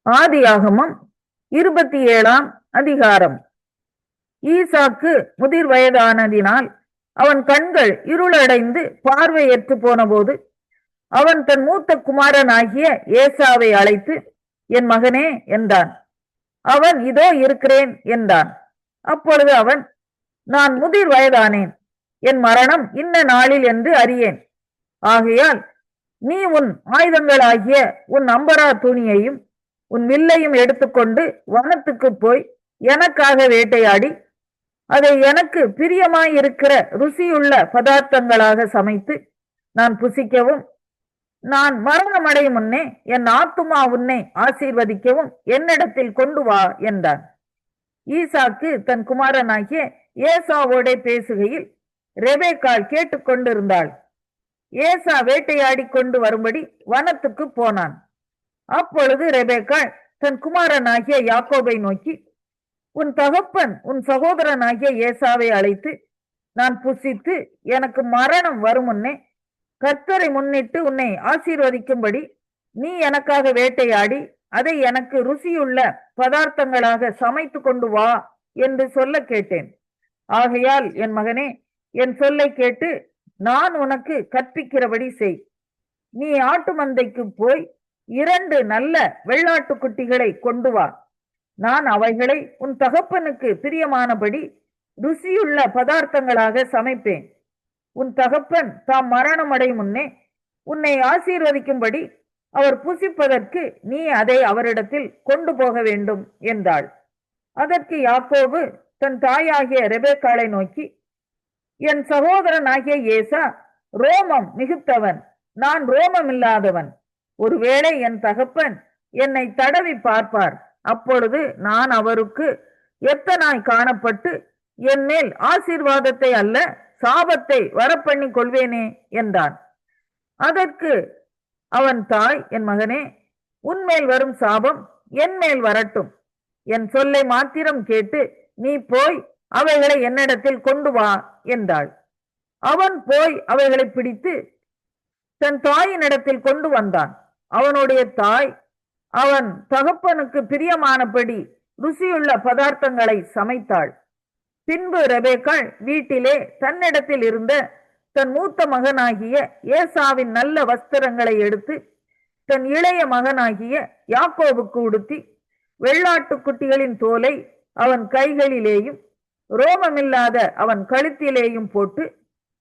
ஆதியாகமம் 27ஆம் அதிகாரம். ஈசாக்கு முதிர் வயதானதினால் அவன் கண்கள் இருளடைந்து பார்வையற்று போனபோது அவன் தன் மூத்த குமாரனாகிய ஏசாவை அழைத்து, என் மகனே என்றான். அவன், இதோ இருக்கிறேன் என்றான். அப்பொழுது அவன், நான் முதிர் வயதானேன், என் மரணம் இன்ன நாளில் என்று அறியேன். ஆகையால் நீ உன் ஆயுதங்களாகிய உன் அம்பரா துணியையும் உன் வில்லையும் எடுத்துக்கொண்டு வனத்துக்கு போய் எனக்காக வேட்டையாடி அதை எனக்கு பிரியமாயிருக்கிற ருசியுள்ள பதார்த்தங்களாக சமைத்து நான் புசிக்கவும், நான் மரணமடையும் முன்னே என் ஆத்துமா உன்னை ஆசீர்வதிக்கவும் என்னிடத்தில் கொண்டு வா என்றான். ஈசாக்கு தன் குமாரனாகிய ஏசாவோட பேசுகையில் ரெபேக்காள் கேட்டுக்கொண்டிருந்தாள். ஏசா வேட்டையாடி கொண்டு வரும்படி வனத்துக்கு போனான். அப்பொழுது ரெபேக்காள் தன் குமாரனாகிய யாக்கோபை நோக்கி, உன் தகப்பன் உன் சகோதரனாகிய ஏசாவை அழைத்து, நான் புசித்து எனக்கு மரணம் வரும் முன்னே கர்த்தரை முன்னிட்டு உன்னை ஆசீர்வதிக்கும்படி நீ எனக்காக வேட்டையாடி அதை எனக்கு ருசியுள்ள பதார்த்தங்களாக சமைத்து கொண்டு வா என்று சொல்ல கேட்டேன். ஆகையால் என் மகனே, என் சொல்லை கேட்டு நான் உனக்கு கற்பிக்கிறபடி செய். நீ ஆட்டு மந்தைக்கு போய் 2 நல்ல வெள்ளாட்டு குட்டிகளை கொண்டு வா. நான் அவைகளை உன் தகப்பனுக்கு பிரியமானபடி ருசியுள்ள பதார்த்தங்களாக சமைப்பேன். உன் தகப்பன் தாம் மரணம் அடையும் முன்னே உன்னை ஆசீர்வதிக்கும்படி அவர் புசிப்பதற்கு நீ அதை அவரிடத்தில் கொண்டு போக வேண்டும் என்றாள். அதற்கு யாக்கோபு தன் தாயாகிய ரெபேக்காளை நோக்கி, என் சகோதரனாகிய ஏசா ரோமம் மிகுத்தவன், நான் ரோமம் இல்லாதவன். ஒருவேளை என் தகப்பன் என்னை தடவி பார்ப்பார், அப்பொழுது நான் அவருக்கு எத்தனாய் காணப்பட்டு என் மேல் ஆசீர்வாதத்தை அல்ல சாபத்தை வரப்பண்ணி கொள்வேனே என்றான். அதற்கு அவன் தாய், என் மகனே, உன்மேல் வரும் சாபம் என் மேல் வரட்டும். என் சொல்லை மாத்திரம் கேட்டு நீ போய் அவைகளை என்னிடத்தில் கொண்டு வா என்றாள். அவன் போய் அவைகளை பிடித்து தன் தாயினிடத்தில் கொண்டு வந்தான். அவனுடைய தாய் அவன் தகப்பனுக்கு பிரியமானபடி ருசியுள்ள பதார்த்தங்களை சமைத்தாள். பின்பு ரெபேக்காள் வீட்டிலே தன்னிடத்தில் இருந்த தன் மூத்த மகனாகிய ஏசாவின் நல்ல வஸ்திரங்களை எடுத்து தன் இளைய மகனாகிய யாக்கோபுக்கு உடுத்தி வெள்ளாட்டு குட்டிகளின் தோலை அவன் கைகளிலேயும் ரோமமில்லாத அவன் கழுத்திலேயும் போட்டு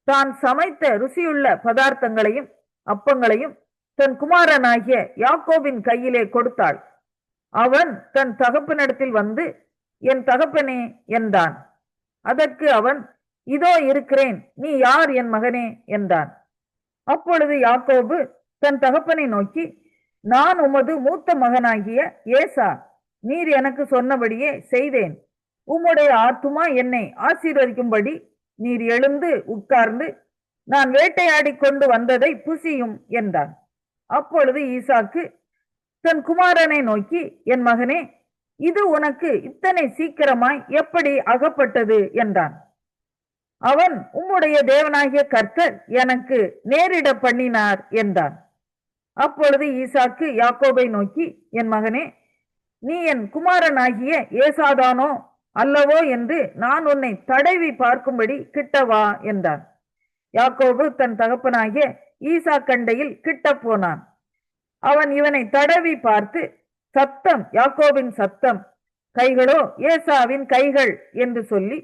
தான் சமைத்த ருசியுள்ள பதார்த்தங்களையும் அப்பங்களையும் தன் குமாரனாகிய யாக்கோபின் கையிலே கொடுத்தாள். அவன் தன் தகப்பனிடத்தில் வந்து, என் தகப்பனே என்றான். அதற்கு அவன், இதோ இருக்கிறேன், நீ யார் என் மகனே என்றான். அப்பொழுது யாக்கோபு தன் தகப்பனை நோக்கி, நான் உமது மூத்த மகனாகிய ஏசா, நீர் எனக்கு சொன்னபடியே செய்தேன். உம்முடைய ஆத்துமா என்னை ஆசீர்வதிக்கும்படி நீர் எழுந்து உட்கார்ந்து நான் வேட்டையாடி கொண்டு வந்ததை புசியும் என்றான். அப்பொழுது ஈசாக்கு தன் குமாரனை நோக்கி, என் மகனே, இது உனக்கு இத்தனை சீக்கிரமாய் எப்படி அகப்பட்டது என்றான். அவன், உம்முடைய தேவனாகிய கர்த்தர் எனக்கு நேரிட பண்ணினார் என்றான். அப்பொழுது ஈசாக்கு யாக்கோபை நோக்கி, என் மகனே, நீ என் குமாரனாகிய ஏசாதானோ அல்லவோ என்று நான் உன்னை தடவி பார்க்கும்படி கிட்டவா என்றான். யாக்கோபு தன் தகப்பனாகிய ஈசாக்கண்டையில் கிட்ட போனான். அவன் இவனை தடவி பார்த்து, சத்தம் யாக்கோபின் சத்தம், கைகளோ ஏசாவின் கைகள் என்று சொல்லி,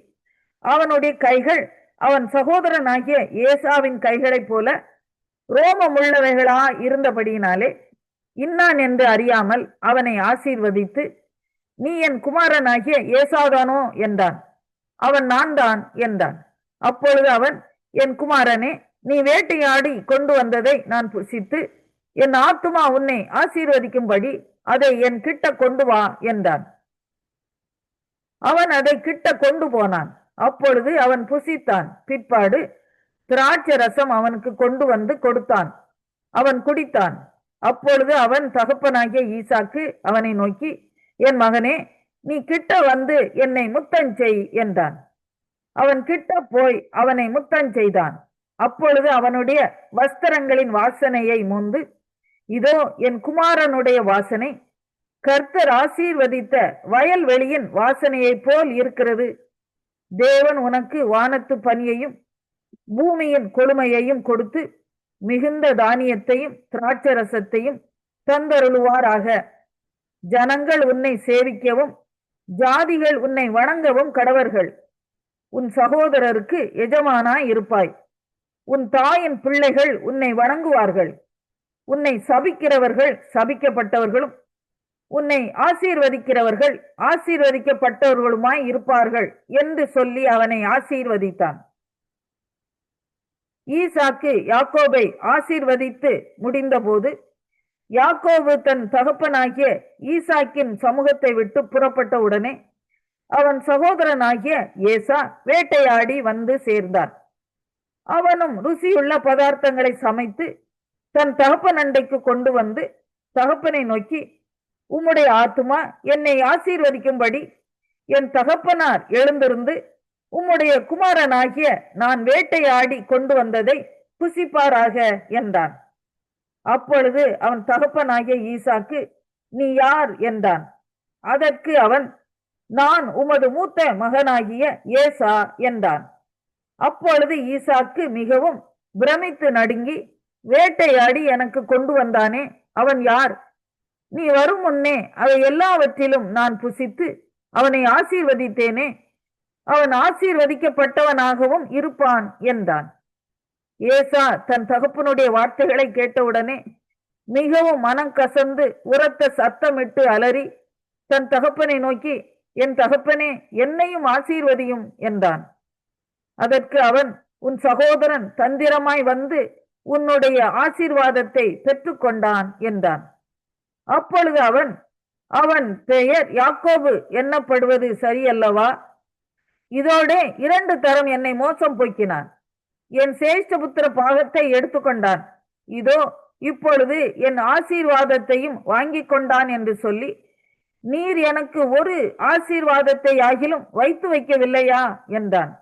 அவனுடைய கைகள் அவன் சகோதரனாகிய ஏசாவின் கைகளைப் போல ரோமமுள்ளவைகளா இருந்தபடியினாலே இன்னான் என்று அறியாமல் அவனை ஆசீர்வதித்து, நீ என் குமாரனாகிய ஏசாதானோ என்றான். அவன், நான் தான் என்றான். அப்பொழுது அவன், என் குமாரனே, நீ வேட்டையாடி கொண்டு வந்ததை நான் புசித்து என் ஆத்துமா உன்னை ஆசீர்வதிக்கும்படி அதை என் கிட்ட கொண்டு வா என்றான். அவன் அதை கிட்ட கொண்டு போனான். அப்பொழுது அவன் புசித்தான். பிற்பாடு திராட்சை ரசம் அவனுக்கு கொண்டு வந்து கொடுத்தான். அவன் குடித்தான். அப்பொழுது அவன் தகப்பனாகிய ஈசாக்கு அவனை நோக்கி, என் மகனே, நீ கிட்ட வந்து என்னை முத்தஞ்செய் என்றான். அவன் கிட்ட போய் அவனை முத்தஞ்செய்தான். அப்பொழுது அவனுடைய வஸ்திரங்களின் வாசனையை மோந்து, இதோ என் குமாரனுடைய வாசனை கர்த்தர் ஆசீர்வதித்த வயல்வெளியின் வாசனையைப் போல் இருக்கிறது. தேவன் உனக்கு வானத்து பனியையும் பூமியின் கொழுமையையும் கொடுத்து மிகுந்த தானியத்தையும் திராட்சரசத்தையும் தந்தருளுவாராக. ஜனங்கள் உன்னை சேவிக்கவும் ஜாதிகள் உன்னை வணங்கவும் கடவர்கள். உன் சகோதரருக்கு எஜமானாய் இருப்பாய். உன் தாயின் பிள்ளைகள் உன்னை வணங்குவார்கள். உன்னை சபிக்கிறவர்கள் சபிக்கப்பட்டவர்களும் உன்னை ஆசீர்வதிக்கிறவர்கள் ஆசீர்வதிக்கப்பட்டவர்களுமாய் இருப்பார்கள் என்று சொல்லி அவனை ஆசீர்வதித்தான். ஈசாக்கு யாக்கோபை ஆசீர்வதித்து முடிந்தபோது யாக்கோபு தன் தகப்பனாகிய ஈசாக்கின் சமூகத்தை விட்டு புறப்பட்ட உடனே அவன் சகோதரனாகிய ஏசா வேட்டையாடி வந்து சேர்ந்தான். அவனும் ருசியுள்ள பதார்த்தங்களை சமைத்து தன் தகப்பன் அண்டைக்கு கொண்டு வந்து தகப்பனை நோக்கி, உம்முடைய ஆத்துமா என்னை ஆசீர்வதிக்கும்படி என் தகப்பனார் எழுந்திருந்து உம்முடைய குமாரனாகிய நான் வேட்டையாடி கொண்டு வந்ததை புசிப்பாராக என்றான். அப்பொழுது அவன் தகப்பனாகிய ஈசாக்கு, நீ யார் என்றான். அதற்கு அவன், நான் உமது மூத்த மகனாகிய ஏசா என்றான். அப்பொழுது ஈசாக்கு மிகவும் பிரமித்து நடுங்கி, வேட்டையாடி எனக்கு கொண்டு வந்தானே, அவன் யார்? நீ வரும் முன்னே அவை எல்லாவற்றிலும் நான் புசித்து அவனை ஆசீர்வதித்தேனே, அவன் ஆசீர்வதிக்கப்பட்டவனாகவும் இருப்பான் என்றான். ஏசா தன் தகப்பனுடைய வார்த்தைகளை கேட்டவுடனே மிகவும் மனம் கசந்து உரத்த சத்தமிட்டு அலறி தன் தகப்பனை நோக்கி, என் தகப்பனே, என்னையும் ஆசீர்வதியும் என்றான். அதற்கு அவன், உன் சகோதரன் தந்திரமாய் வந்து உன்னுடைய ஆசீர்வாதத்தை பெற்றுக்கொண்டான் என்றான். அப்பொழுது அவன், அவன் பெயர் யாக்கோபு எண்ணப்படுவது சரியல்லவா? இதோட 2 தரம் என்னை மோசம் போக்கினான். என் சேஷ்டபுத்திர பாகத்தை எடுத்துக்கொண்டான். இதோ இப்பொழுது என் ஆசீர்வாதத்தையும் வாங்கி கொண்டான் என்று சொல்லி, நீர் எனக்கு ஒரு ஆசீர்வாதத்தை ஆகிலும் வைத்து வைக்கவில்லையா என்றான்.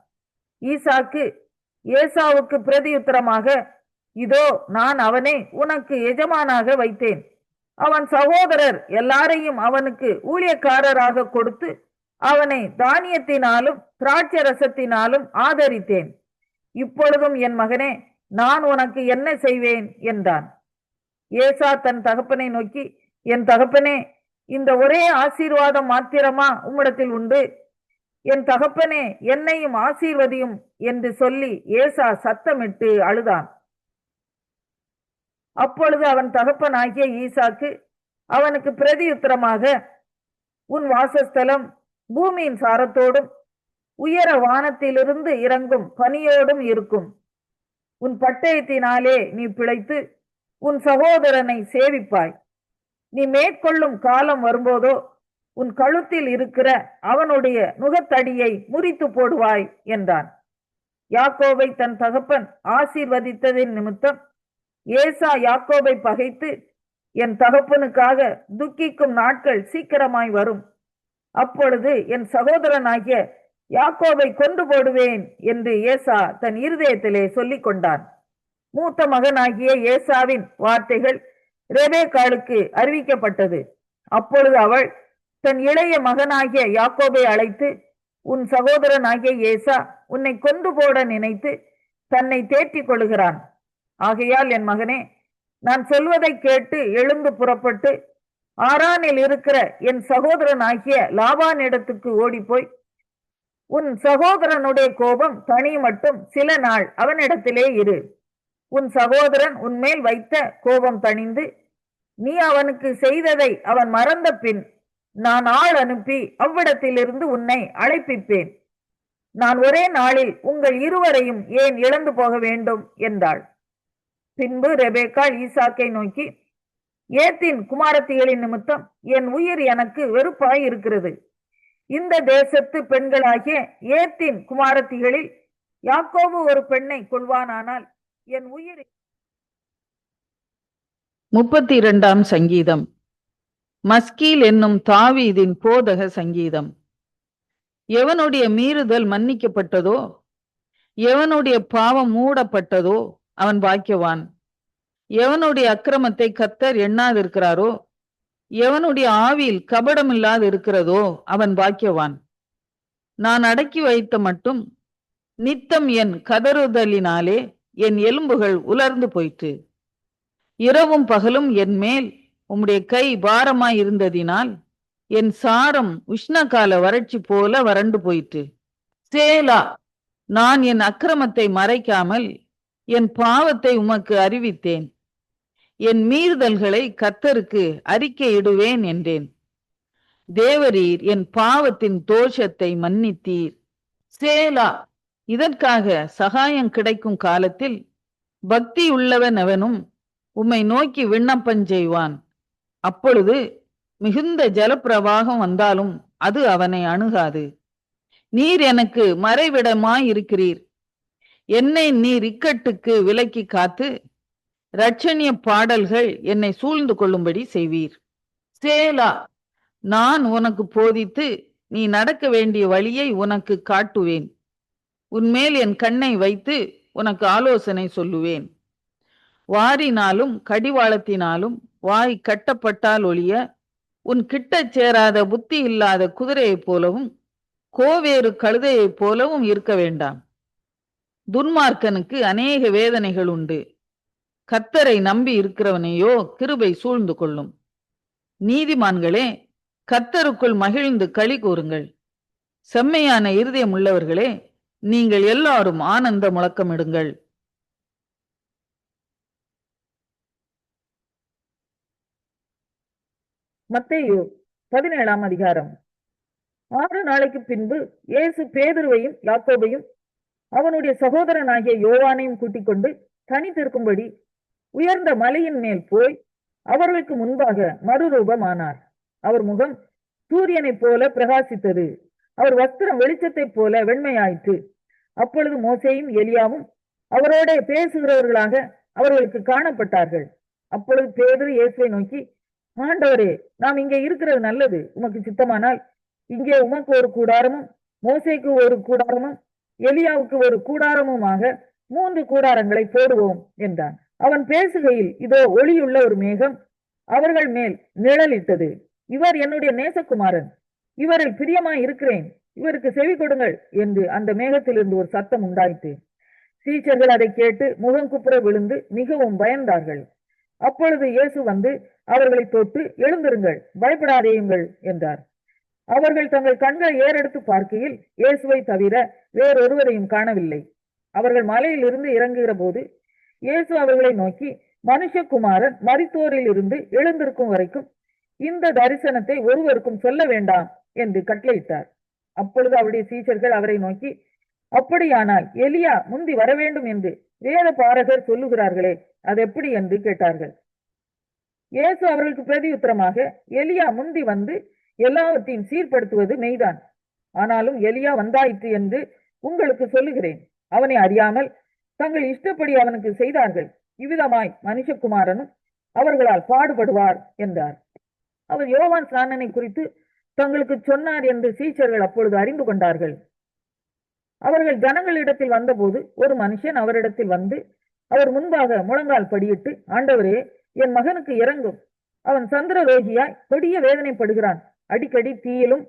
ஈசாக்கு ஏசாவுக்கு பிரதியுத்தரமாக, இதோ நான் அவனை உனக்கு எஜமானாக வைத்தேன். அவன் சகோதரர் எல்லாரையும் அவனுக்கு ஊழியக்காரராக கொடுத்து அவனை தானியத்தினாலும் திராட்சரசத்தினாலும் ஆதரித்தேன். இப்பொழுதும் என் மகனே, நான் உனக்கு என்ன செய்வேன் என்றான். ஏசா தன் தகப்பனை நோக்கி, என் தகப்பனே, இந்த ஒரே ஆசீர்வாதம் மாத்திரமா உம்மிடத்தில் உண்டு? என் தகப்பனே, என்னையும் ஆசீர்வதியும் என்று சொல்லி ஏசா சத்தமிட்டு அழுதான். அப்பொழுது அவன் தகப்பனாகிய ஈசாக்கு அவனுக்கு பிரதியுத்தரமாக, உன் வாசஸ்தலம் பூமியின் சாரத்தோடும் உயர வானத்திலிருந்து இறங்கும் பனியோடும் இருக்கும். உன் பட்டயத்தினாலே நீ பிழைத்து உன் சகோதரனை சேவிப்பாய். நீ மேற்கொள்ளும் காலம் வரும்போதோ உன் கழுத்தில் இருக்கிற அவனுடைய நுகத்தடியை முறித்து போடுவாய் என்றான். யாக்கோபை தன் தகப்பன் ஆசீர்வதித்ததின் நிமித்தம் ஏசா யாக்கோபை பகைத்து, என் தகப்பனுக்காக துக்கிக்கும் நாட்கள் சீக்கிரமாய் வரும். அப்பொழுது என் சகோதரனாகிய யாக்கோபை கொண்டு போடுவேன் என்று ஏசா தன் இருதயத்திலே சொல்லிக் கொண்டான். மூத்த மகனாகிய ஏசாவின் வார்த்தைகள் ரெபேக்காளுக்கு அறிவிக்கப்பட்டது. அப்பொழுது அவள் தன் இளைய மகனாகிய யாக்கோபை அழைத்து, உன் சகோதரனாகிய ஏசா உன்னை கொண்டு போட நினைத்து தன்னை தேற்றிக் கொள்கிறான். ஆகையால் என் மகனே, நான் சொல்வதை கேட்டு எழுந்து புறப்பட்டு ஆரானில் இருக்கிற என் சகோதரனாகிய லாபான் இடத்துக்கு ஓடிப்போய் உன் சகோதரனுடைய கோபம் தனி மட்டும் சில நாள் அவனிடத்திலே இரு. உன் சகோதரன் உன்மேல் வைத்த கோபம் தணிந்து நீ அவனுக்கு செய்ததை அவன் மறந்த பின் நான் ஆள் அனுப்பி அவ்விடத்திலிருந்து உன்னை அழைப்பிப்பேன். நான் ஒரே நாளில் உங்கள் இருவரையும் ஏன் இழந்து போக வேண்டும் என்றாள். பின்பு ரெபேக்காள் ஈசாக்கை நோக்கி, ஏத்தின் குமாரத்திகளின் நிமித்தம் என் உயிர் எனக்கு வெறுப்பாய் இருக்கிறது. இந்த தேசத்து பெண்களாகிய ஏத்தின் குமாரத்திகளில் யாக்கோபு ஒரு பெண்ணை கொள்வானானால் என் உயிர். 32ஆம் சங்கீதம். மஸ்கீல் என்னும் தாவீதின் போதக சங்கீதம். எவனுடைய மீறுதல் மன்னிக்கப்பட்டதோ, எவனுடைய பாவம் மூடப்பட்டதோ அவன் பாக்கியவான். எவனுடைய அக்கிரமத்தை கர்த்தர் எண்ணாதிருக்கிறாரோ, எவனுடைய ஆவியில் கபடமில்லாது இருக்கிறதோ அவன் பாக்கியவான். நான் அடக்கி வைத்த மட்டும் நித்தம் என் கதறுதலினாலே என் எலும்புகள் உலர்ந்து போயிற்று. இரவும் பகலும் என் மேல் உம்முடைய கை பாரமாய் இருந்ததினால் என் சாரம் உஷ்ணகால வறட்சி போல வறண்டு போயிற்று. சேலா. நான் என் அக்கிரமத்தை மறைக்காமல் என் பாவத்தை உமக்கு அறிவித்தேன். என் மீறுதல்களை கர்த்தருக்கு அறிக்கையிடுவேன் என்றேன். தேவரீர் என் பாவத்தின் தோஷத்தை மன்னித்தீர். சேலா. இதற்காக சகாயம் கிடைக்கும் காலத்தில் பக்தி உள்ளவன் அவனும் உம்மை நோக்கி விண்ணப்பம் செய்வான். அப்பொழுது மிகுந்த ஜலப்பிரவாகம் வந்தாலும் அது அவனை அணுகாது. நீர் எனக்கு மறைவிடமாயிருக்கிறீர். என்னை நீர் இக்கட்டுக்கு விலக்கி காத்து இரட்சணிய பாடல்கள் என்னை சூழ்ந்து கொள்ளும்படி செய்வீர். சேலா. நான் உனக்கு போதித்து நீ நடக்க வேண்டிய வழியை உனக்கு காட்டுவேன். உன்மேல் என் கண்ணை வைத்து உனக்கு ஆலோசனை சொல்லுவேன். வாரினாலும் கடிவாளத்தினாலும் வாய் கட்டப்பட்டால் ஒழிய உன் கிட்டச் சேராத புத்தி இல்லாத குதிரையைப் போலவும் கோவேறு கழுதையைப் போலவும் இருக்க வேண்டாம். துன்மார்க்கனுக்கு அநேக வேதனைகள் உண்டு. கர்த்தரை நம்பி இருக்கிறவனையோ கிருபை சூழ்ந்து கொள்ளும். நீதிமான்களே, கர்த்தருக்குள் மகிழ்ந்து களி கூறுங்கள். செம்மையான இருதயம் உள்ளவர்களே, நீங்கள் எல்லாரும் ஆனந்த முழக்கமிடுங்கள். மத்தேயு 17ஆம் அதிகாரம். 6 நாளைக்கு பின்பு இயேசு பேதுருவையும் யாக்கோபையும் அவனுடைய சகோதரனாகிய யோவானையும் கூட்டிக் கொண்டு தனித்திருக்கும்படி உயர்ந்த மலையின் மேல் போய் அவர்களுக்கு முன்பாக மறுரூபமானார். அவர் முகம் சூரியனைப் போல பிரகாசித்தது. அவர் வஸ்திரம் வெளிச்சத்தைப் போல வெண்மையாயிற்று. அப்பொழுது மோசேயும் எலியாவும் அவரோட பேசுகிறவர்களாக அவர்களுக்கு காணப்பட்டார்கள். அப்பொழுது பேதுரு இயேசுவை நோக்கி, ஆண்டவரே, நாம் இங்கே இருக்கிறது நல்லது. உமக்கு சித்தமானால் இங்கே உமக்கு ஒரு கூடாரமும் மோசேக்கு ஒரு கூடாரமும் எலியாவுக்கு ஒரு கூடாரமுமாக 3 கூடாரங்களை போடுவோம் என்றான். அவன் பேசுகையில் இதோ ஒளியுள்ள ஒரு மேகம் அவர்கள் மேல் நிழலிட்டது. இவர் என்னுடைய நேசகுமாரன், இவரில் பிரியமாய் இருக்கிறேன், இவருக்கு செவி கொடுங்கள் என்று அந்த மேகத்திலிருந்து ஒரு சத்தம் உண்டாயிற்று. சீஷர்கள் அதை கேட்டு முகங்குப்புற விழுந்து மிகவும் பயந்தார்கள். அப்பொழுது இயேசு வந்து அவர்களை தொட்டு, எழுந்திருங்கள், பயப்படாதேயுங்கள் என்றார். அவர்கள் தங்கள் கண்களை ஏறெடுத்து பார்க்கையில் இயேசுவை தவிர வேறொருவரையும் காணவில்லை. அவர்கள் மலையில் இருந்து இறங்குகிற போது இயேசு அவர்களை நோக்கி, மனுஷகுமாரன் மரித்தோரில் இருந்து எழுந்திருக்கும் வரைக்கும் இந்த தரிசனத்தை ஒருவருக்கும் சொல்ல வேண்டாம் என்று கட்டளையிட்டார். அப்பொழுது அவருடைய சீஷர்கள் அவரை நோக்கி, அப்படியானால் எலியா முந்தி வர வேண்டும் என்று வேத பாரகர் சொல்லுகிறார்களே, அது எப்படி என்று கேட்டார்கள். இயேசு அவர்களுக்கு பிரதியுத்தரமாக, எலியா முந்தி வந்து எல்லாவற்றையும் சீர்படுத்துவது மெய்தான். ஆனாலும் எலியா வந்தாயிற்று என்று உங்களுக்கு சொல்லுகிறேன். அவனை அறியாமல் தங்கள் இஷ்டப்படி அவனுக்கு செய்தார்கள். இவ்விதமாய் மனுஷகுமாரனும் அவர்களால் பாடுபடுவார் என்றார். அவர் யோவான் ஸ்நானனை குறித்து தங்களுக்கு சொன்னார் என்று சீஷர்கள் அப்பொழுது அறிந்து கொண்டார்கள். அவர்கள் ஜனங்களிடத்தில் வந்தபோது ஒரு மனுஷன் அவரிடத்தில் வந்து அவர் முன்பாக முழங்கால் படியிட்டு, ஆண்டவரே, என் மகனுக்கு இறங்கும், அவன் சந்திரரோகியாய் கொடிய வேதனைப்படுகிறான், அடிக்கடி தீயிலும்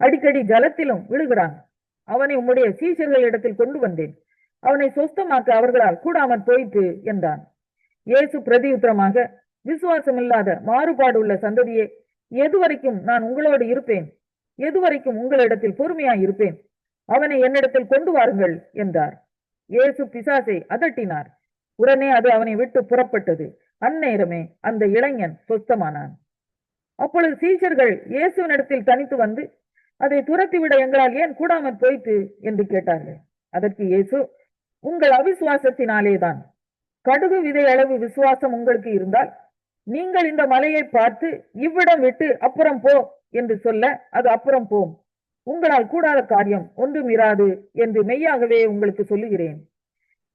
அடிக்கடி ஜலத்திலும் விழுகிறான். அவனை உம்முடைய சீஷர்களிடத்தில் கொண்டு வந்தேன், அவனை சொஸ்தமாக்க அவர்களால் கூடாமற் போயிற்று என்றான். இயேசு பிரதியுத்தரமாக, விசுவாசமில்லாத மாறுபாடு உள்ள சந்ததியே, எதுவரைக்கும் நான் உங்களோடு இருப்பேன்? எதுவரைக்கும் உங்களிடத்தில் பொறுமையாய் இருப்பேன்? அவனை என்னிடத்தில் கொண்டு வாருங்கள் என்றார். இயேசு பிசாசை அதட்டினார். உடனே அது அவனை விட்டு புறப்பட்டது. அந்நேரமே அந்த இளைஞன் சொஸ்தமானான். அப்பொழுது சீஷர்கள் இயேசுவினிடத்தில் தனித்து வந்து, அதை துரத்திவிட எங்களால் ஏன் கூடாமற் போயிற்று என்று கேட்டார்கள். அதற்கு இயேசு, உங்கள் அவிசுவாசத்தினாலேதான். கடுகு விதை அளவு விசுவாசம் உங்களுக்கு இருந்தால் நீங்கள் இந்த மலையை பார்த்து இவ்விடம் விட்டு அப்புறம் போ என்று சொல்ல அது அப்புறம் போம். உங்களால் கூடாத காரியம் ஒன்றும் இராது என்று மெய்யாகவே உங்களுக்கு சொல்லுகிறேன்.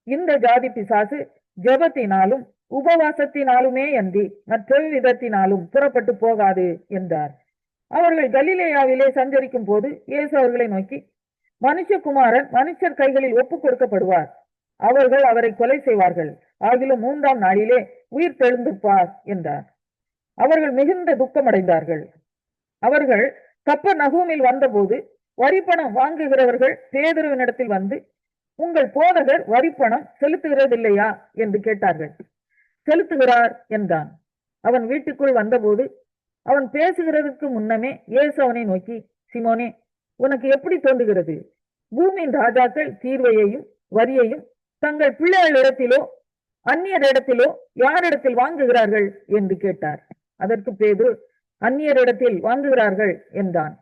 இந்த ஜாதி பிசாசு ஜெபத்தினாலும் உபவாசத்தினாலுமே அன்றி மற்றொரு விதத்தினாலும் புறப்பட்டு போகாது என்றார். அவர்கள் கலிலேயாவிலே சஞ்சரிக்கும் போது இயேசு அவர்களை நோக்கி, மனுஷகுமாரன் மனுஷர் கைகளில் ஒப்புக் கொடுக்கப்படுவார், அவர்கள் அவரை கொலை செய்வார்கள், ஆகிலும் 3ஆம் நாளிலே உயிர் தெழுந்திருப்பார் என்றார். அவர்கள் மிகுந்த துக்கமடைந்தார்கள். அவர்கள் கப்பர்நகூமில் வந்தபோது வரிப்பணம் வாங்குகிறவர்கள் பேதுருவினிடத்தில் வந்து, உங்கள் போதகர் வரிப்பணம் செலுத்துகிறதில்லையா என்று கேட்டார்கள். செலுத்துகிறார் என்றான். அவன் வீட்டுக்குள் வந்தபோது அவன் பேசுகிறதுக்கு முன்னமே இயேசு அவனை நோக்கி, சிமோனே, உனக்கு எப்படி தோன்றுகிறது? பூமியின் ராஜாக்கள் தீர்வையையும் வரியையும் தங்கள் பிள்ளைகளிடத்திலோ அந்நியரிடத்திலோ யாரிடத்தில் வாங்குகிறார்கள் என்று கேட்டார். அதற்கு பேதுரு, அந்நியரிடத்தில் வாங்குகிறார்கள் என்றான்.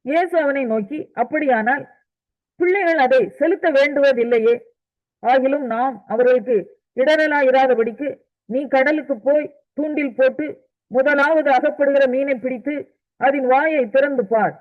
இயேசு அவனை நோக்கி, அப்படியானால் பிள்ளைகள் அதை செலுத்த வேண்டுவதில்லையே. ஆகிலும் நாம் அவர்களுக்கு இடரலாயிராதபடிக்கு நீ கடலுக்கு போய் தூண்டில் போட்டு முதலாவது அகப்படுகிற மீனை பிடித்து அதன் வாயை திறந்து பார்.